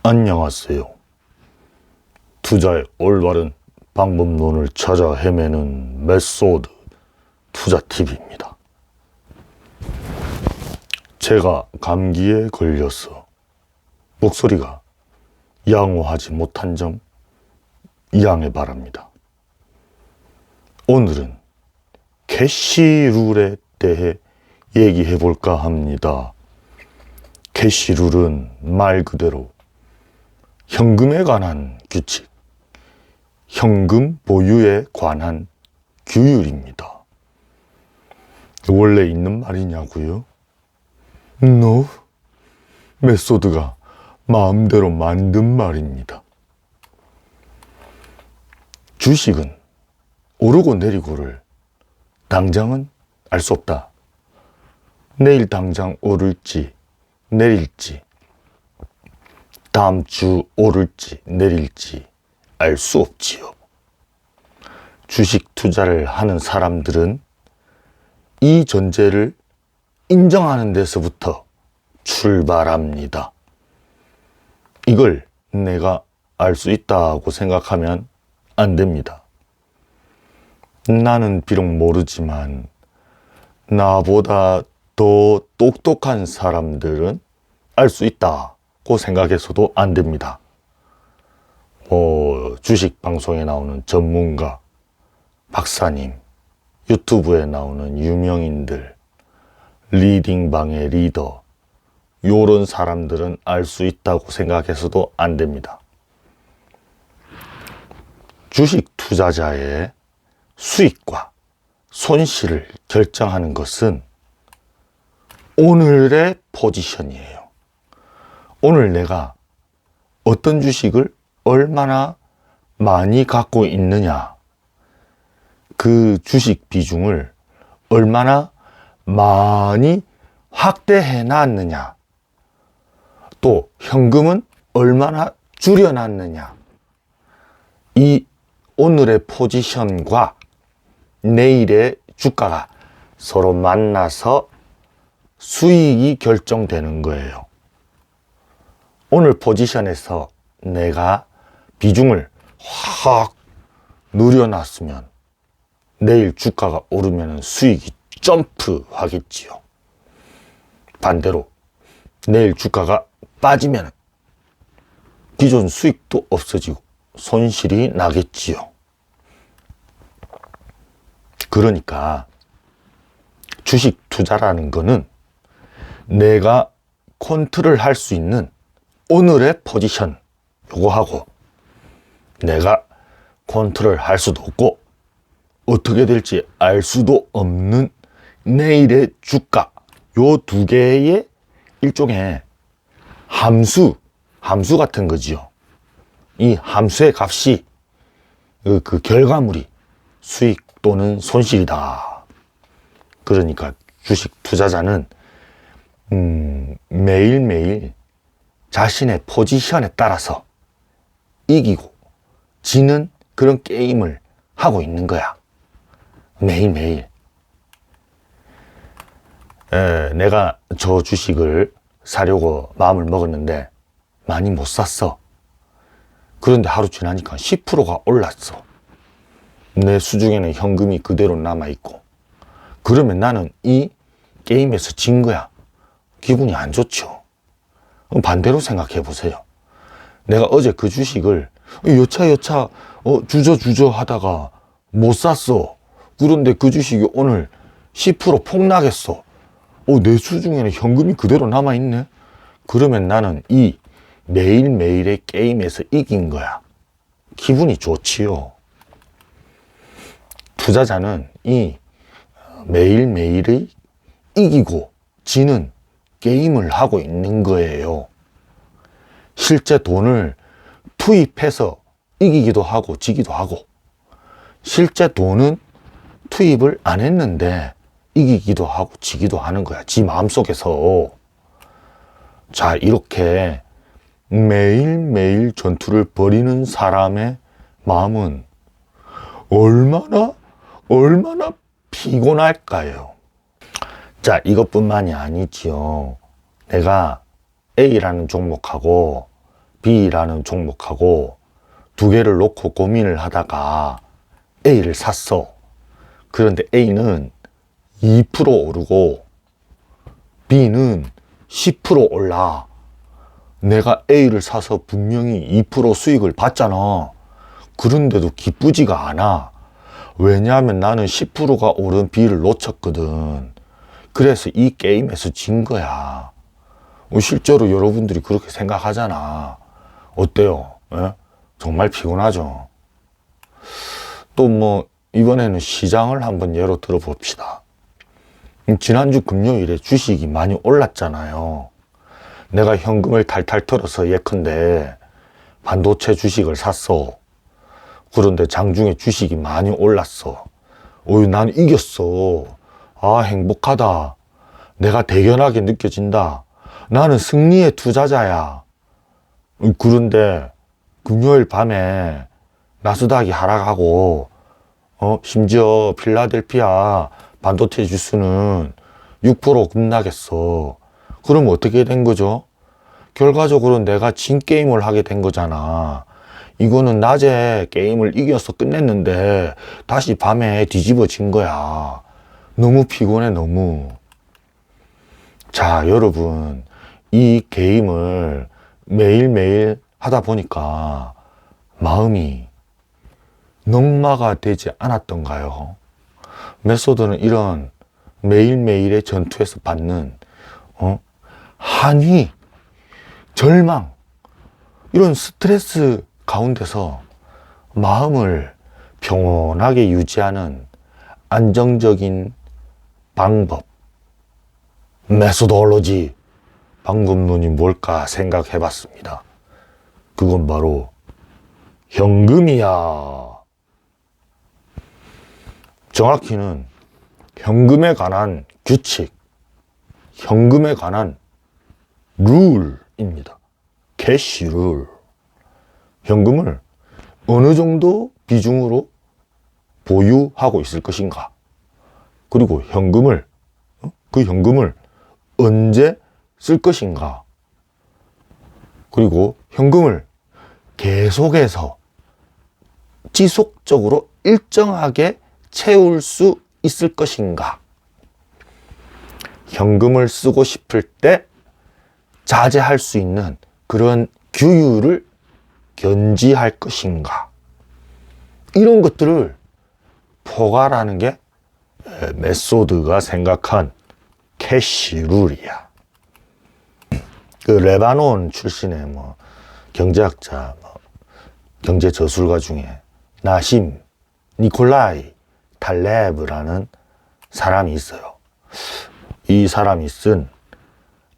안녕하세요. 투자의 올바른 방법론을 찾아 헤매는 메소드 투자TV입니다. 제가 감기에 걸려서 목소리가 양호하지 못한 점 양해 바랍니다. 오늘은 캐시룰에 대해 얘기해 볼까 합니다. 캐시룰은 말 그대로 현금에 관한 규칙, 현금 보유에 관한 규율입니다. 원래 있는 말이냐고요? No, 메소드가 마음대로 만든 말입니다. 주식은 오르고 내리고를 당장은 알 수 없다. 내일 당장 오를지 내릴지, 다음 주 오를지 내릴지 알 수 없지요. 주식 투자를 하는 사람들은 이 전제를 인정하는 데서부터 출발합니다. 이걸 내가 알 수 있다고 생각하면 안 됩니다. 나는 비록 모르지만 나보다 더 똑똑한 사람들은 알 수 있다고 생각해서도 안 됩니다. 주식 방송에 나오는 전문가, 박사님, 유튜브에 나오는 유명인들, 리딩방의 리더, 요런 사람들은 알 수 있다고 생각해서도 안 됩니다. 주식 투자자의 수익과 손실을 결정하는 것은 오늘의 포지션이에요. 오늘 내가 어떤 주식을 얼마나 많이 갖고 있느냐, 그 주식 비중을 얼마나 많이 확대해 놨느냐, 또 현금은 얼마나 줄여 놨느냐, 이 오늘의 포지션과 내일의 주가가 서로 만나서 수익이 결정되는 거예요. 오늘 포지션에서 내가 비중을 확 늘려놨으면 내일 주가가 오르면 수익이 점프하겠지요. 반대로 내일 주가가 빠지면 기존 수익도 없어지고 손실이 나겠지요. 그러니까 주식 투자라는 거는 내가 컨트롤 할 수 있는 오늘의 포지션 요거 하고, 내가 컨트롤 할 수도 없고 어떻게 될지 알 수도 없는 내일의 주가, 요 두 개의 일종의 함수 같은 거지요. 이 함수의 값이 그 결과물이 수익 또는 손실이다. 그러니까 주식 투자자는 매일매일 자신의 포지션에 따라서 이기고 지는 그런 게임을 하고 있는 거야. 매일매일. 내가 저 주식을 사려고 마음을 먹었는데 많이 못 샀어. 그런데 하루 지나니까 10%가 올랐어. 내 수중에는 현금이 그대로 남아있고. 그러면 나는 이 게임에서 진 거야. 기분이 안 좋죠. 반대로 생각해 보세요. 내가 어제 그 주식을 여차 주저 하다가 못 샀어. 그런데 그 주식이 오늘 10% 폭락했어. 내 수중에는 현금이 그대로 남아있네. 그러면 나는 이 매일매일의 게임에서 이긴 거야. 기분이 좋지요. 투자자는 이 매일매일의 이기고 지는 게임을 하고 있는 거예요. 실제 돈을 투입해서 이기기도 하고 지기도 하고, 실제 돈은 투입을 안 했는데 이기기도 하고 지기도 하는 거야. 지 마음속에서. 자, 이렇게 매일매일 전투를 벌이는 사람의 마음은 얼마나 피곤할까요? 자, 이것뿐만이 아니지요. 내가 A라는 종목하고 B라는 종목하고 두 개를 놓고 고민을 하다가 A를 샀어. 그런데 A는 2% 오르고 B는 10% 올라. 내가 A를 사서 분명히 2% 수익을 봤잖아. 그런데도 기쁘지가 않아. 왜냐하면 나는 10%가 오른 B를 놓쳤거든. 그래서 이 게임에서 진 거야. 실제로 여러분들이 그렇게 생각하잖아. 어때요? 예? 정말 피곤하죠. 또 뭐 이번에는 시장을 한번 예로 들어 봅시다. 지난주 금요일에 주식이 많이 올랐잖아요. 내가 현금을 탈탈 털어서 예컨대 반도체 주식을 샀어. 그런데 장중에 주식이 많이 올랐어. 난 이겼어. 아, 행복하다. 내가 대견하게 느껴진다. 나는 승리의 투자자야. 그런데 금요일 밤에 나스닥이 하락하고 심지어 필라델피아 반도체 지수는 6% 급락했어. 그럼 어떻게 된 거죠? 결과적으로 내가 진 게임을 하게 된 거잖아. 이거는 낮에 게임을 이겨서 끝냈는데 다시 밤에 뒤집어진 거야. 너무 피곤해, 너무. 자, 여러분, 이 게임을 매일매일 하다 보니까 마음이 농마가 되지 않았던가요? 메소드는 이런 매일매일의 전투에서 받는 한이, 절망, 이런 스트레스 가운데서 마음을 평온하게 유지하는 안정적인 방법, 메소드올로지, 방법론이 뭘까 생각해 봤습니다. 그건 바로 현금이야. 정확히는 현금에 관한 규칙, 현금에 관한 룰입니다. 캐시 룰. 현금을 어느 정도 비중으로 보유하고 있을 것인가. 그리고 그 현금을 언제 쓸 것인가. 그리고 현금을 계속해서 지속적으로 일정하게 채울 수 있을 것인가. 현금을 쓰고 싶을 때 자제할 수 있는 그런 규율을 견지할 것인가. 이런 것들을 포괄하는 게 메소드가 생각한 캐시룰이야. 그 레바논 출신의 경제학자, 경제 저술가 중에 나심 니콜라이 탈레브라는 사람이 있어요. 이 사람이 쓴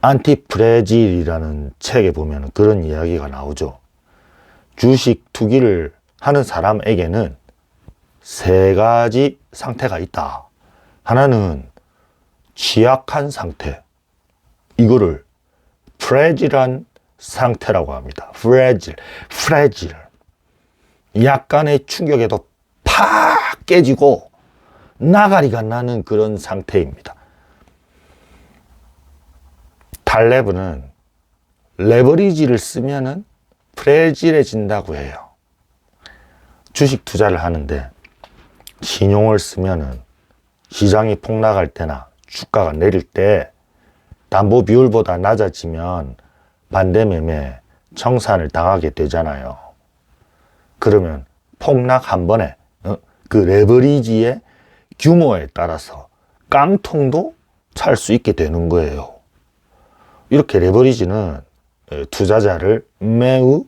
안티프레질이라는 책에 보면 그런 이야기가 나오죠. 주식 투기를 하는 사람에게는 세 가지 상태가 있다. 하나는 취약한 상태. 이거를 프레질한 상태라고 합니다. 프레질. 약간의 충격에도 팍 깨지고 나가리가 나는 그런 상태입니다. 탈레브는 레버리지를 쓰면은 프레질해진다고 해요. 주식 투자를 하는데 신용을 쓰면은 시장이 폭락할 때나 주가가 내릴 때 담보 비율보다 낮아지면 반대매매 청산을 당하게 되잖아요. 그러면 폭락 한 번에 그 레버리지의 규모에 따라서 깡통도 찰 수 있게 되는 거예요. 이렇게 레버리지는 투자자를 매우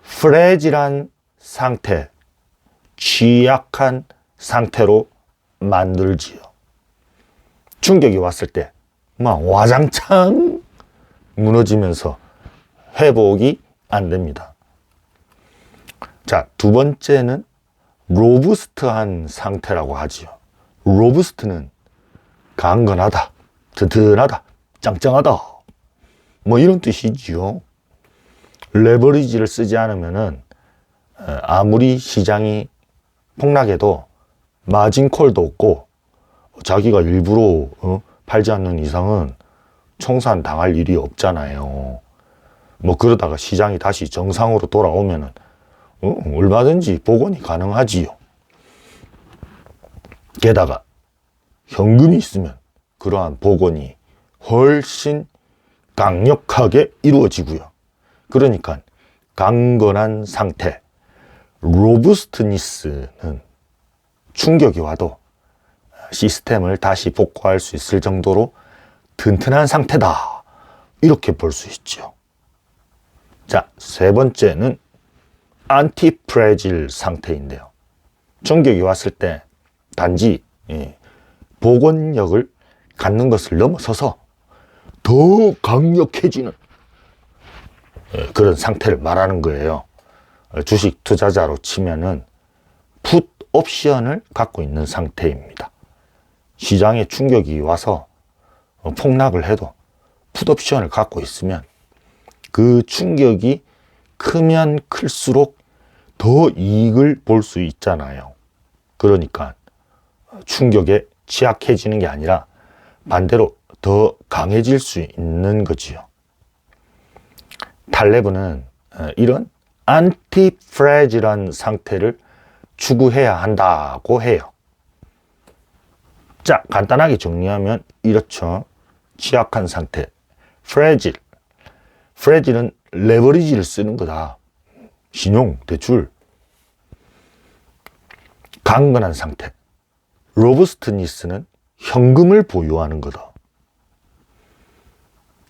프레질한 상태, 취약한 상태로 만들지요. 충격이 왔을 때 막 와장창 무너지면서 회복이 안 됩니다. 자, 두 번째는 로부스트한 상태라고 하지요. 로부스트는 강건하다, 튼튼하다, 짱짱하다, 이런 뜻이지요. 레버리지를 쓰지 않으면은 아무리 시장이 폭락해도 마진콜도 없고 자기가 일부러 팔지 않는 이상은 청산 당할 일이 없잖아요. 뭐 그러다가 시장이 다시 정상으로 돌아오면은 얼마든지 복원이 가능하지요. 게다가 현금이 있으면 그러한 복원이 훨씬 강력하게 이루어지고요. 그러니까 강건한 상태, 로부스트니스는 충격이 와도 시스템을 다시 복구할 수 있을 정도로 튼튼한 상태다, 이렇게 볼 수 있죠. 자, 세 번째는 안티프레질 상태인데요. 충격이 왔을 때 단지 복원력을 갖는 것을 넘어서서 더 강력해지는 그런 상태를 말하는 거예요. 주식 투자자로 치면은 풋 옵션을 갖고 있는 상태입니다. 시장에 충격이 와서 폭락을 해도 풋 옵션을 갖고 있으면 그 충격이 크면 클수록 더 이익을 볼 수 있잖아요. 그러니까 충격에 취약해지는 게 아니라 반대로 더 강해질 수 있는 거지요. 탈레브는 이런 안티프레질한 상태를 추구해야 한다고 해요. 자, 간단하게 정리하면 이렇죠. 취약한 상태, 프레질. 프레질은 레버리지를 쓰는 거다. 신용, 대출. 강건한 상태, 로부스트니스는 현금을 보유하는 거다.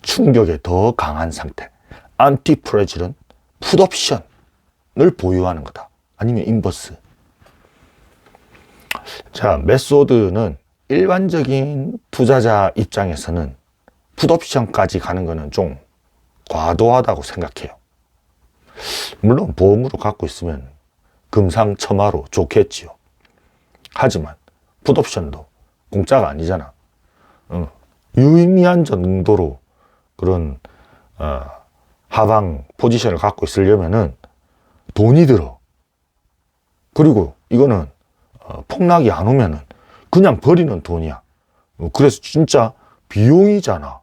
충격에 더 강한 상태, 안티프레질은 풋옵션을 보유하는 거다. 아니면 인버스. 자, 메소드는 일반적인 투자자 입장에서는 풋옵션까지 가는 거는 좀 과도하다고 생각해요. 물론 보험으로 갖고 있으면 금상첨화로 좋겠지요. 하지만 풋옵션도 공짜가 아니잖아. 유의미한 정도로 그런 하방 포지션을 갖고 있으려면은 돈이 들어. 그리고 이거는 폭락이 안 오면은 그냥 버리는 돈이야. 그래서 진짜 비용이잖아.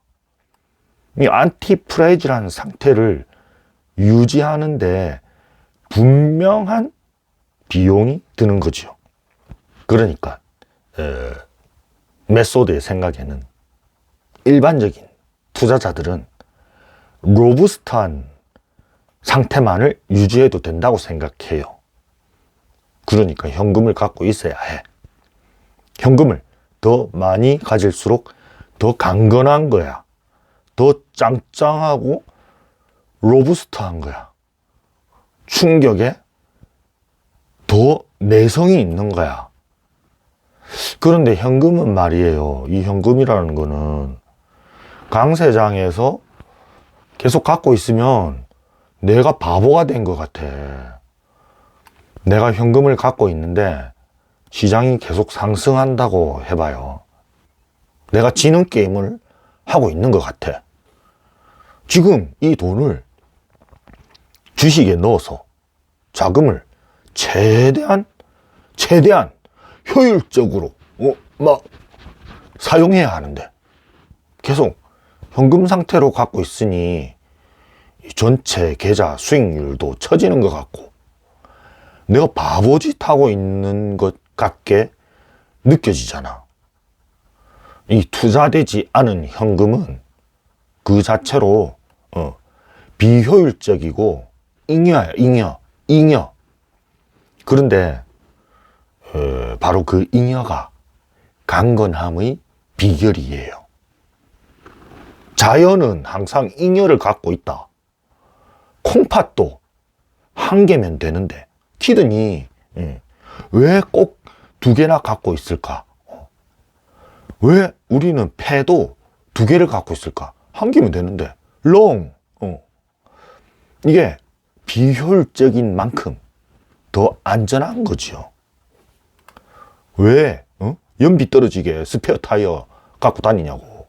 이 안티프레질한 상태를 유지하는데 분명한 비용이 드는 거죠. 그러니까 메소드의 생각에는 일반적인 투자자들은 로부스트한 상태만을 유지해도 된다고 생각해요. 그러니까 현금을 갖고 있어야 해. 현금을 더 많이 가질수록 더 강건한 거야. 더 짱짱하고 로부스트한 거야. 충격에 더 내성이 있는 거야. 그런데 현금은 말이에요. 이 현금이라는 거는 강세장에서 계속 갖고 있으면 내가 바보가 된 것 같아. 내가 현금을 갖고 있는데 시장이 계속 상승한다고 해봐요. 내가 지는 게임을 하고 있는 것 같아. 지금 이 돈을 주식에 넣어서 자금을 최대한 효율적으로 막 사용해야 하는데 계속 현금 상태로 갖고 있으니 전체 계좌 수익률도 처지는 것 같고 내가 바보짓 하고 있는 것 같게 느껴지잖아. 이 투자되지 않은 현금은 그 자체로 비효율적이고 잉여야, 잉여. 그런데 바로 그 잉여가 강건함의 비결이에요. 자연은 항상 잉여를 갖고 있다. 콩팥도 한 개면 되는데 키드니 왜 꼭 두 개나 갖고 있을까? 왜 우리는 폐도 두 개를 갖고 있을까? 한 개면 되는데 이게 비효율적인 만큼 더 안전한 거죠. 왜 연비 떨어지게 스페어 타이어 갖고 다니냐고.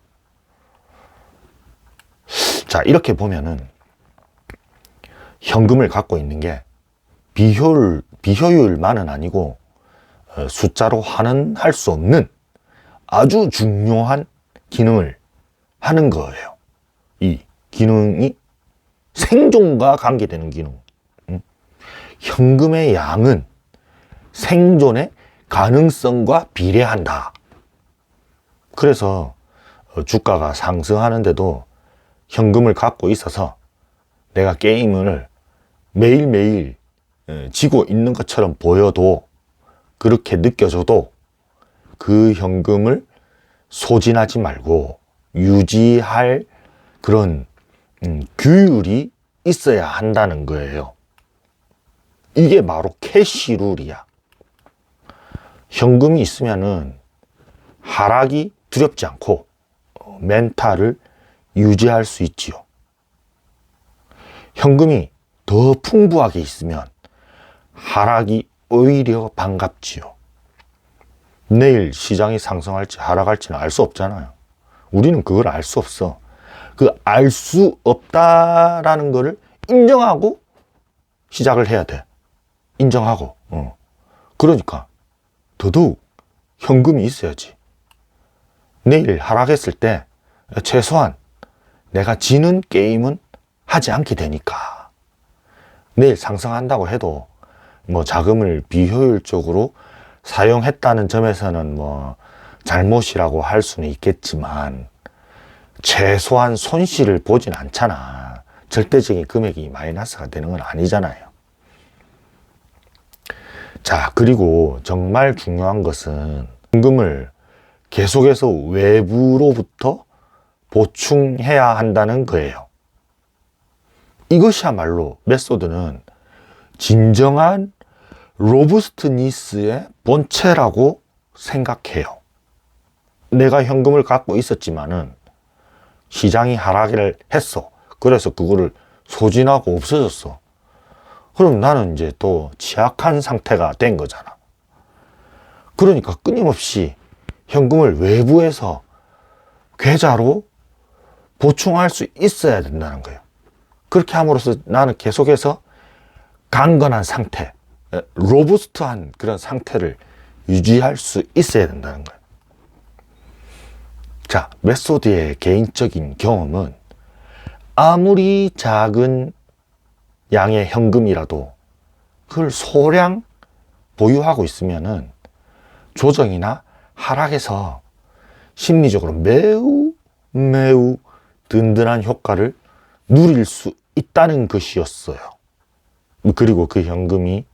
자, 이렇게 보면은 현금을 갖고 있는 게 비효율만은 아니고 숫자로 환원할 수 없는 아주 중요한 기능을 하는 거예요. 이 기능이 생존과 관계되는 기능. 현금의 양은 생존의 가능성과 비례한다. 그래서 주가가 상승하는데도 현금을 갖고 있어서 내가 게임을 매일매일 지고 있는 것처럼 보여도, 그렇게 느껴져도 그 현금을 소진하지 말고 유지할 그런 규율이 있어야 한다는 거예요. 이게 바로 캐시룰이야. 현금이 있으면은 하락이 두렵지 않고 멘탈을 유지할 수 있지요. 현금이 더 풍부하게 있으면 하락이 오히려 반갑지요. 내일 시장이 상승할지 하락할지는 알 수 없잖아요. 우리는 그걸 알 수 없어. 그 알 수 없다라는 거를 인정하고 시작을 해야 돼. 인정하고. 그러니까 더더욱 현금이 있어야지. 내일 하락했을 때 최소한 내가 지는 게임은 하지 않게 되니까. 내일 상승한다고 해도 뭐 자금을 비효율적으로 사용했다는 점에서는 뭐 잘못이라고 할 수는 있겠지만 최소한 손실을 보진 않잖아. 절대적인 금액이 마이너스가 되는 건 아니잖아요. 자, 그리고 정말 중요한 것은 현금을 계속해서 외부로부터 보충해야 한다는 거예요. 이것이야말로 메소드는 진정한 로부스트니스의 본체라고 생각해요. 내가 현금을 갖고 있었지만은 시장이 하락을 했어. 그래서 그거를 소진하고 없어졌어. 그럼 나는 이제 또 취약한 상태가 된 거잖아. 그러니까 끊임없이 현금을 외부에서 계좌로 보충할 수 있어야 된다는 거예요. 그렇게 함으로써 나는 계속해서 강건한 상태, 로부스트한 그런 상태를 유지할 수 있어야 된다는 거예요. 자, 메소드의 개인적인 경험은 아무리 작은 양의 현금이라도 그걸 소량 보유하고 있으면은 조정이나 하락에서 심리적으로 매우 든든한 효과를 누릴 수 있다는 것이었어요. 그리고 그 현금이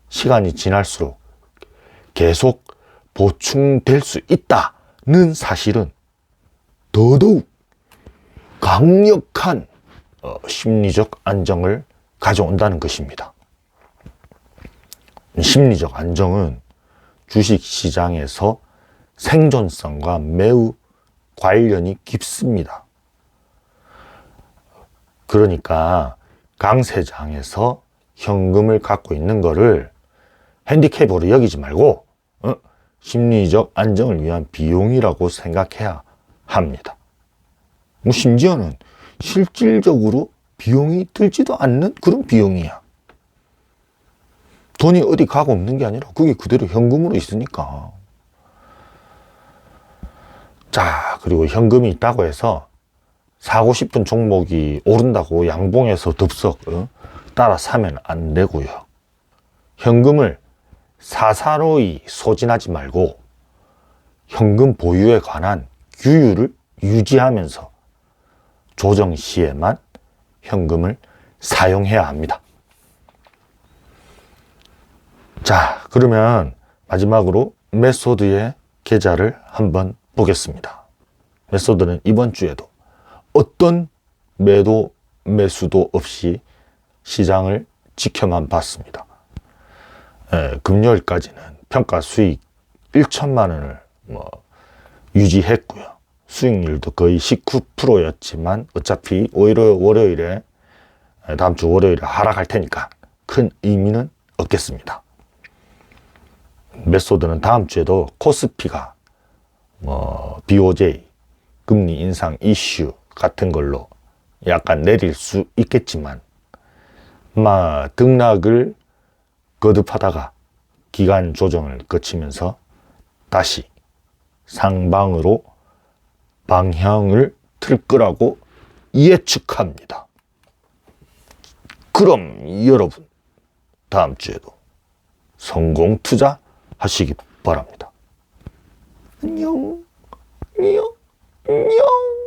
시간이 지날수록 계속 보충될 수 있다는 사실은 더더욱 강력한 심리적 안정을 가져온다는 것입니다. 심리적 안정은 주식시장에서 생존성과 매우 관련이 깊습니다. 그러니까 강세장에서 현금을 갖고 있는 거를 핸디캡으로 여기지 말고 심리적 안정을 위한 비용이라고 생각해야 합니다. 뭐 심지어는 실질적으로 비용이 들지도 않는 그런 비용이야. 돈이 어디 가고 없는 게 아니라 그게 그대로 현금으로 있으니까. 자, 그리고 현금이 있다고 해서 사고 싶은 종목이 오른다고 양봉에서 덥석 따라 사면 안 되고요. 현금을 사사로이 소진하지 말고 현금 보유에 관한 규율을 유지하면서 조정 시에만 현금을 사용해야 합니다. 자, 그러면 마지막으로 메소드의 계좌를 한번 보겠습니다. 메소드는 이번 주에도 어떤 매도 매수도 없이 시장을 지켜만 봤습니다. 금요일까지는 평가 수익 1천만 원을 유지했고요. 수익률도 거의 19%였지만 어차피 오히려 월요일에 다음 주 월요일에 하락할 테니까 큰 의미는 없겠습니다. 메소드는 다음 주에도 코스피가 BOJ 금리 인상 이슈 같은 걸로 약간 내릴 수 있겠지만 등락을 거듭하다가 기간 조정을 거치면서 다시 상방으로 방향을 틀 거라고 예측합니다. 그럼 여러분, 다음 주에도 성공 투자 하시기 바랍니다. 안녕, 안녕, 안녕.